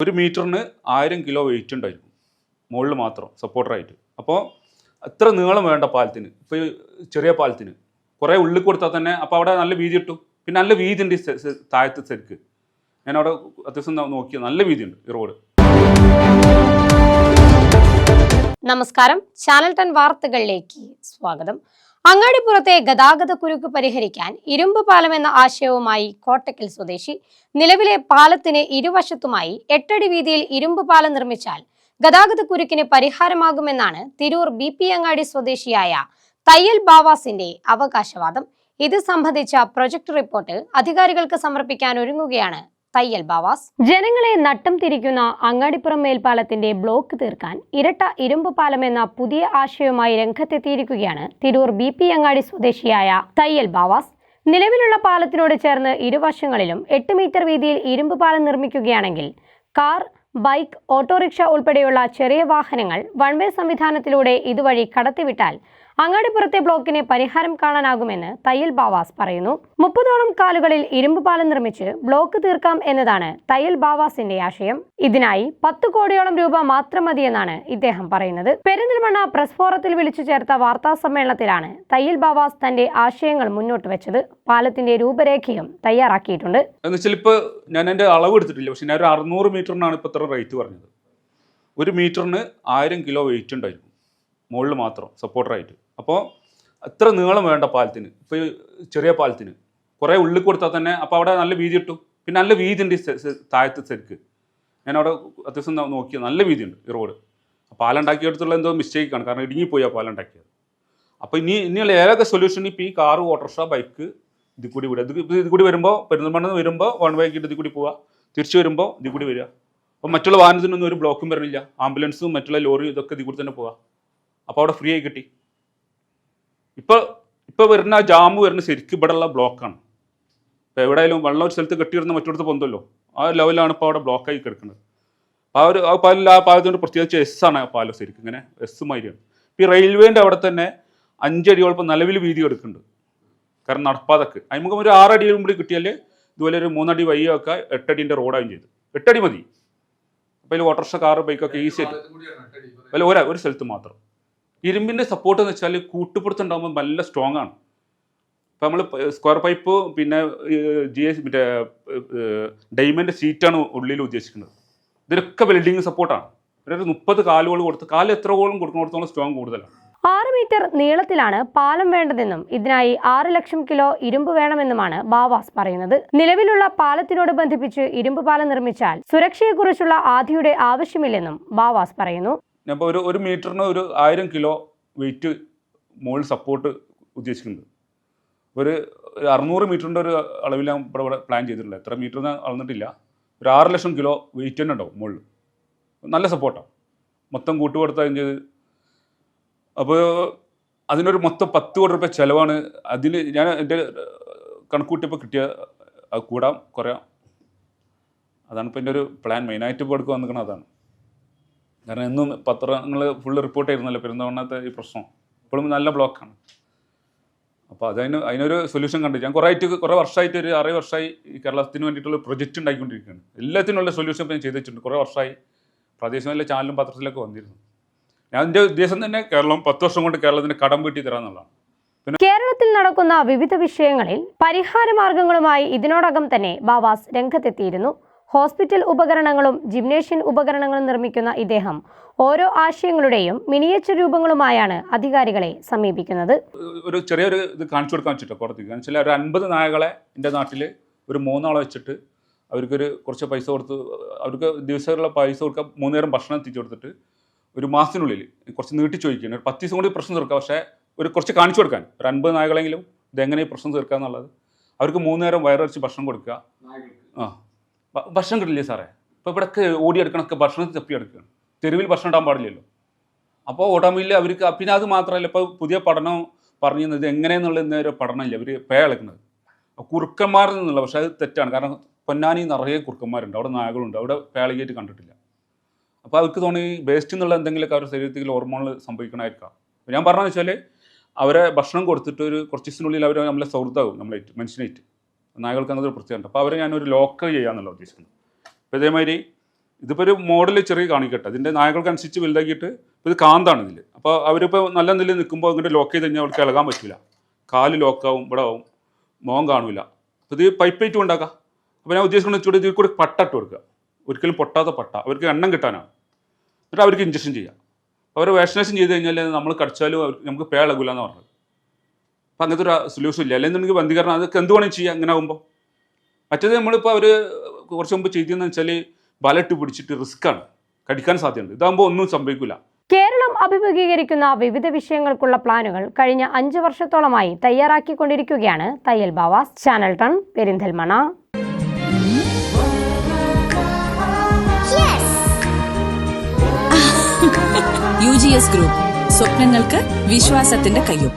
1 മീറ്ററിന് 1000 kilo weight ഉണ്ടായിരിക്കും മുകളിൽ മാത്രം സപ്പോർട്ടറായിട്ട്. അപ്പോൾ അത്ര നീളം വേണ്ട പാലത്തിന്. ഇപ്പോൾ ചെറിയ പാലത്തിന് കുറേ ഉള്ളിൽ കൊടുത്താൽ തന്നെ അപ്പോൾ അവിടെ നല്ല വീതി കിട്ടും. പിന്നെ നല്ല വീതി ഉണ്ട് താഴത്ത് ശരിക്ക്. ഞാൻ അവിടെ അത്യാവശ്യം നോക്കിയ നല്ല വീതിയുണ്ട് ഈ റോഡ്. നമസ്കാരം, ചാനൽ 10 വാർത്തകളിലേക്ക് സ്വാഗതം. അങ്ങാടിപ്പുറത്തെ ഗതാഗത കുരുക്ക് പരിഹരിക്കാൻ ഇരുമ്പ് പാലം എന്ന ആശയവുമായി കോട്ടക്കൽ സ്വദേശി. നിലവിലെ പാലത്തിന് ഇരുവശത്തുമായി 8 അടി വീതിയിൽ ഇരുമ്പ് പാലം നിർമ്മിച്ചാൽ ഗതാഗത കുരുക്കിന് പരിഹാരമാകുമെന്നാണ് തിരൂർ BP അങ്ങാടി സ്വദേശിയായ തയ്യൽ ബാവാസിന്റെ അവകാശവാദം. ഇത് സംബന്ധിച്ച പ്രൊജക്ട് റിപ്പോർട്ട് അധികാരികൾക്ക് സമർപ്പിക്കാൻ ഒരുങ്ങുകയാണ് തയ്യൽ ബാവാസ്. ജനങ്ങളെ നട്ടം തിരിക്കുന്ന അങ്ങാടിപ്പുറം മേൽപ്പാലത്തിന്റെ ബ്ലോക്ക് തീർക്കാൻ ഇരട്ട ഇരുമ്പ് പാലം എന്ന പുതിയ ആശയവുമായി രംഗത്തെത്തിയിരിക്കുകയാണ് തിരൂർ BP അങ്ങാടി സ്വദേശിയായ തയ്യൽ ബാവാസ്. നിലവിലുള്ള പാലത്തിനോട് ചേർന്ന് ഇരുവശങ്ങളിലും 8 മീറ്റർ വീതിയിൽ ഇരുമ്പ് പാലം നിർമ്മിക്കുകയാണെങ്കിൽ കാർ, ബൈക്ക്, ഓട്ടോറിക്ഷ ഉൾപ്പെടെയുള്ള ചെറിയ വാഹനങ്ങൾ വൺ വേ സംവിധാനത്തിലൂടെ ഇതുവഴി കടത്തിവിട്ടാൽ അങ്ങാടിപ്പുറത്തെ ബ്ലോക്കിന് പരിഹാരം കാണാനാകുമെന്ന് തയ്യൽ ബാവാസ് പറയുന്നു. 30ഓളം കാലുകളിൽ ഇരുമ്പ് പാലം നിർമ്മിച്ച് ബ്ലോക്ക് തീർക്കാം എന്നതാണ് തയ്യൽ ബാവാസിന്റെ ആശയം. ഇതിനായി 10 കോടിയോളം രൂപ മാത്രം മതിയെന്നാണ് ഇദ്ദേഹം പറയുന്നത്. പെരിന്തൽമണ്ണ പ്രസ് ഫോറത്തിൽ വിളിച്ചു ചേർത്ത വാർത്താ സമ്മേളനത്തിലാണ് തയ്യൽ ബാവാസ് തന്റെ ആശയങ്ങൾ മുന്നോട്ട് വെച്ചത്. പാലത്തിന്റെ രൂപരേഖയും തയ്യാറാക്കിയിട്ടുണ്ട്. ഞാൻ എൻ്റെ അളവ് എടുത്തിട്ടില്ല, പക്ഷെ ഞാൻ ഒരു 600 മീറ്ററിനാണ് ഇപ്പോൾ ഇത്ര റേറ്റ് പറഞ്ഞത്. 1 മീറ്ററിന് 1000 കിലോ വെയിറ്റ് ഉണ്ടായിരിക്കും മുകളിൽ മാത്രം സപ്പോർട്ടറായിട്ട്. അപ്പോൾ അത്ര നീളം വേണ്ട പാലത്തിന്. ഇപ്പോൾ ചെറിയ പാലത്തിന് കുറേ ഉള്ളിൽ കൊടുത്താൽ തന്നെ അപ്പോൾ അവിടെ നല്ല വീതി കിട്ടും. പിന്നെ നല്ല വീതി ഉണ്ട് താഴത്ത് ശരിക്ക്. ഞാൻ അവിടെ അത്യാവശ്യം നോക്കിയ നല്ല വീതിയുണ്ട് ഈ റോഡ്. പാലം ഉണ്ടാക്കിയെടുത്തുള്ള എന്തോ മിസ്റ്റേക്കാണ്, കാരണം ഇടുങ്ങിപ്പോയി ആ പാലം ഉണ്ടാക്കിയത്. അപ്പോൾ ഇനിയുള്ള ഏതൊക്കെ സൊല്യൂഷൻ ഇപ്പോൾ ഈ കാറ്, ഓട്ടോറിക്ഷ, ബൈക്ക് ഇതിൽ കൂടി വിടുക. ഇത് കൂടി വരുമ്പോൾ പെരുന്തൽമണ്ണ വരുമ്പോൾ വൺ വേ ആക്കിയിട്ട് ഇതിൽ കൂടി പോവുക, തിരിച്ചു വരുമ്പോൾ ഇതിൽ കൂടി വരിക. അപ്പോൾ മറ്റുള്ള വാഹനത്തിനൊന്നും ഒരു ബ്ലോക്കും വരുന്നില്ല. ആംബുലൻസും മറ്റുള്ള ലോറിയും ഇതൊക്കെ ഇതിൽ കൂടി തന്നെ പോവുക. അപ്പോൾ അവിടെ ഫ്രീ ആയി കിട്ടി. ഇപ്പോൾ വരുന്ന ജാമ് വരുന്ന ശരിക്കും ഇവിടെയുള്ള ബ്ലോക്കാണ്. ഇപ്പോൾ എവിടെയായാലും വെള്ളം ഒരു സ്ഥലത്ത് കെട്ടിയിടുന്ന മറ്റൊടുത്ത് പൊന്തല്ലോ, ആ ലെവലാണ് ഇപ്പോൾ അവിടെ ബ്ലോക്കായി കിടക്കുന്നത്. അപ്പോൾ ആ പാലത്തിൻ്റെ പ്രത്യേകിച്ച് S ആണ് ആ പാലം ശരിക്കും ഇങ്ങനെ S മാതിരിയാണ്. ഇപ്പോൾ ഈ റെയിൽവേൻ്റെ അവിടെ തന്നെ 5 അടിയോളം ഇപ്പോൾ നിലവിൽ വീതി എടുക്കുന്നുണ്ട്. കാരണം നടപ്പാതൊക്കെ നമുക്ക് ഒരു 6 അടി കൂടി കിട്ടിയാൽ ഇതുപോലെ ഒരു 3 അടി വയ്യൊക്കെ 8 അടിൻ്റെ റോഡായും ചെയ്തു. 8 അടി മതി. അപ്പോൾ അതിൽ ഓട്ടോറിക്ഷ, കാറ്, ബൈക്കൊക്കെ ഈസി ആയിട്ട് അല്ല ഒരു സ്ഥലത്ത് മാത്രം. ഇരുമ്പിൻ്റെ സപ്പോർട്ട് എന്ന് വെച്ചാൽ കൂട്ടുപുറത്തുണ്ടാകുമ്പോൾ നല്ല സ്ട്രോങ് ആണ്. ഇപ്പോൾ നമ്മൾ സ്ക്വയർ പൈപ്പ് പിന്നെ മറ്റേ ഡയമണ്ട് ഷീറ്റാണ് ഉള്ളിൽ ഉദ്ദേശിക്കുന്നത്. ഇതിലൊക്കെ വെൽഡിങ് സപ്പോർട്ടാണ്. ഒരു 30 കാലുകൾ കൊടുത്ത് കാല് എത്രയോളം കൊടുക്കുന്നിടത്തോളം സ്ട്രോങ് കൂടുതലാണ്. 6 മീറ്റർ നീളത്തിലാണ് പാലം വേണ്ടതെന്നും ഇതിനായി 6 ലക്ഷം കിലോ ഇരുമ്പ് വേണമെന്നുമാണ് ബാവാസ് പറയുന്നത്. നിലവിലുള്ള പാലത്തിനോട് ബന്ധിപ്പിച്ച് ഇരുമ്പ് പാലം നിർമ്മിച്ചാൽ സുരക്ഷയെക്കുറിച്ചുള്ള ആധിയുടെ ആവശ്യമില്ലെന്നും ബാവാസ് പറയുന്നു. ഞാനിപ്പോൾ ഒരു മീറ്ററിന് ഒരു 1000 കിലോ വെയിറ്റ് മുകളിൽ സപ്പോർട്ട് ഉദ്ദേശിക്കുന്നുണ്ട്. ഒരു 600 മീറ്ററിൻ്റെ ഒരു അളവിൽ ഞാൻ ഇവിടെ പ്ലാൻ ചെയ്തിട്ടില്ല. എത്ര മീറ്ററിന് അളന്നിട്ടില്ല. ഒരു 6 ലക്ഷം കിലോ വെയിറ്റ് തന്നെ ഉണ്ടാവും മുകളിൽ. നല്ല സപ്പോർട്ടാണ്. മൊത്തം കൂട്ടുകൊടുത്താൽ ചെയ്ത്. അപ്പോൾ അതിനൊരു മൊത്തം 10 കോടി രൂപ ചിലവാണ്. അതിന് ഞാൻ എൻ്റെ കണക്കൂട്ടിയപ്പോൾ കിട്ടിയ അത് കൂടാം കുറയാം. അതാണ് ഇപ്പോൾ എൻ്റെ ഒരു പ്ലാൻ. മെയിനായിട്ട് ഇപ്പോൾ എടുക്കുക വന്നിരിക്കണം അതാണ്. കാരണം എന്നും പത്രങ്ങൾ ഫുള്ള് റിപ്പോർട്ട് ചെയ്യുന്നല്ലോ പെരുന്തൽമണ്ണത്തെ ഈ പ്രശ്നം. ഇപ്പോഴും നല്ല ബ്ലോക്കാണ്. അപ്പോൾ അതിനൊരു സൊല്യൂഷൻ കണ്ടു. ഞാൻ കുറേ വർഷമായിട്ട് ഒരു 6 വർഷമായി ഈ കേരളത്തിന് വേണ്ടിയിട്ടുള്ള പ്രൊജക്റ്റ് ഉണ്ടാക്കിക്കൊണ്ടിരിക്കുകയാണ്. എല്ലാത്തിനുള്ള സൊല്യൂഷൻ ഇപ്പോൾ ഞാൻ ചെയ്ത് വെച്ചിട്ടുണ്ട്. കുറേ വർഷമായി പ്രാദേശിക ചാനലും പത്രത്തിലൊക്കെ വന്നിരുന്നു. ഞാൻ എൻ്റെ ഉദ്ദേശം തന്നെ കേരളം 10 വർഷം കൊണ്ട് കേരളത്തിന് കടം വീട്ടി തരാമെന്നുള്ളതാണ്. കേരളത്തിൽ നടക്കുന്ന വിവിധ വിഷയങ്ങളിൽ പരിഹാര മാർഗങ്ങളുമായി ഇതിനോടകം തന്നെ ബാവാസ് രംഗത്തെത്തിയിരുന്നു. ഹോസ്പിറ്റൽ ഉപകരണങ്ങളും ജിംനേഷ്യൻ ഉപകരണങ്ങളും നിർമ്മിക്കുന്ന ഇദ്ദേഹം ഓരോ ആശയങ്ങളുടെയും മിനിയേച്ചർ രൂപങ്ങളുമായാണ് അധികാരികളെ സമീപിക്കുന്നത്. ഒരു ചെറിയൊരു ഇത് കാണിച്ചു കൊടുക്കാൻ വെച്ചിട്ട് പുറത്തേക്ക് കാരണം വെച്ചാൽ ഒരു 50 നായകളെ എൻ്റെ നാട്ടിൽ ഒരു 3 ആളെ വെച്ചിട്ട് അവർക്കൊരു കുറച്ച് പൈസ കൊടുത്ത് അവർക്ക് ദിവസമുള്ള പൈസ കൊടുക്കുക, 3 നേരം ഭക്ഷണം എത്തിച്ചു കൊടുത്തിട്ട് ഒരു മാസത്തിനുള്ളിൽ കുറച്ച് നീട്ടി ചോദിക്കുകയാണ്. ഒരു 10 ദിവസം കൂടി പ്രശ്നം തീർക്കുക. പക്ഷേ കുറച്ച് കാണിച്ചു കൊടുക്കാൻ ഒരു 50 നായകളെങ്കിലും ഇതെങ്ങനെ പ്രശ്നം തീർക്കുക എന്നുള്ളത്. അവർക്ക് 3 നേരം വയറടിച്ച് ഭക്ഷണം കൊടുക്കുക. ഭക്ഷണം കിട്ടില്ലേ സാറേ? ഇപ്പോൾ ഇവിടെയൊക്കെ ഓടിയെടുക്കണമൊക്കെ ഭക്ഷണത്തിൽ തപ്പിയെടുക്കുകയാണ്. തെരുവിൽ ഭക്ഷണം ഇടാൻ പാടില്ലല്ലോ. അപ്പോൾ ഓട്ടോമില്ല അവർക്ക്. പിന്നെ അത് മാത്രമല്ല, ഇപ്പോൾ പുതിയ പഠനം പറഞ്ഞു തന്നത് എങ്ങനെയെന്നുള്ള ഇന്നൊരു പഠനമില്ല. അവർ പേ ഇളക്കുന്നത് കുറുക്കന്മാരിൽ നിന്നുള്ള. പക്ഷേ അത് തെറ്റാണ്. കാരണം പൊന്നാനി നിറയെ കുറുക്കന്മാരുണ്ട്, അവിടെ നായകളുണ്ട്, അവിടെ പേളികയായിട്ട് കണ്ടിട്ടില്ല. അപ്പോൾ അവർക്ക് തോന്നി വേസ്റ്റ് എന്നുള്ള എന്തെങ്കിലുമൊക്കെ അവരുടെ ശരീരത്തിൽ ഹോർമോണുകൾ സംഭവിക്കണമായിരിക്കാം. ഞാൻ പറഞ്ഞതെന്ന് വെച്ചാൽ അവരെ ഭക്ഷണം കൊടുത്തിട്ട് കുറച്ച് ദിവസത്തിനുള്ളിൽ അവർ നമ്മളെ സൗഹൃദമാകും, നമ്മളായിട്ട് മനുഷ്യനായിട്ട്. നായകൾക്ക് അങ്ങനത്തെ ഒരു പ്രത്യേകത ഉണ്ട്. അപ്പോൾ അവരെ ഞാനൊരു ലോക്കൽ ചെയ്യാമെന്നുള്ള ഉദ്ദേശിക്കുന്നത്. അപ്പോൾ ഇതേമാതിരി ഇതിപ്പോൾ ഒരു മോഡൽ ചെറിയ കാണിക്കട്ടെ, ഇതിൻ്റെ നായകൾക്കനുസരിച്ച് വലുതാക്കിയിട്ട് ഇത് കാന്താണ് ഇതിൽ. അപ്പോൾ അവരിപ്പോൾ നല്ല നിലയിൽ നിൽക്കുമ്പോൾ ഇങ്ങോട്ട് ലോക്ക് ചെയ്ത് കഴിഞ്ഞാൽ അവർക്ക് ഇളകാൻ പറ്റില്ല, കാല് ലോക്കാവും, ഇവിടെ ആവും, മോൻ കാണില്ല. അപ്പോൾ ഇത് പൈപ്പ് ലൈറ്റ് ഉണ്ടാക്കാം. അപ്പോൾ ഞാൻ ഉദ്ദേശിക്കുന്നത് വെച്ചുകൊണ്ട് ഇതിൽ കൂടി പട്ട ഇട്ട് കൊടുക്കുക, ഒരിക്കലും പൊട്ടാത്ത പട്ട, അവർക്ക് എണ്ണം കിട്ടാനാണ്. എന്നിട്ട് അവർക്ക് ഇഞ്ചക്ഷൻ ചെയ്യാം. അവർ വാക്സിനേഷൻ ചെയ്ത് കഴിഞ്ഞാൽ നമ്മൾ കടിച്ചാലും അവർക്ക് നമുക്ക് പേ ഇളകില്ല എന്ന് പറഞ്ഞത്. അപ്പം അങ്ങനത്തെ ഒരു സൊല്യൂഷൻ ഇല്ല. അല്ലെങ്കിൽ ബന്ധീകരണം അതൊക്കെ എന്ത് വേണമെങ്കിൽ ചെയ്യാം അങ്ങനെ ആകുമ്പോൾ. മറ്റേത് നമ്മളിപ്പോൾ അവർ കുറച്ച് മുമ്പ് ചെയ്തതെന്ന് വെച്ചാൽ ബലട്ട് പിടിച്ചിട്ട് റിസ്ക്കാണ്, കടിക്കാൻ സാധ്യതയുണ്ട്. ഇതാകുമ്പോൾ ഒന്നും സംഭവിക്കില്ല. കേരളം അഭിമുഖീകരിക്കുന്ന വിവിധ വിഷയങ്ങൾക്കുള്ള പ്ലാനുകൾ കഴിഞ്ഞ 5 വർഷത്തോളമായി തയ്യാറാക്കിക്കൊണ്ടിരിക്കുകയാണ് തയ്യൽ ബാവാസ്. ചാനൽ ടൺ, പെരിന്തൽമണ്ണ. UGS ഗ്രൂപ്പ്, സ്വപ്നങ്ങൾക്ക് വിശ്വാസത്തിന്റെ കയ്യൊപ്പ്.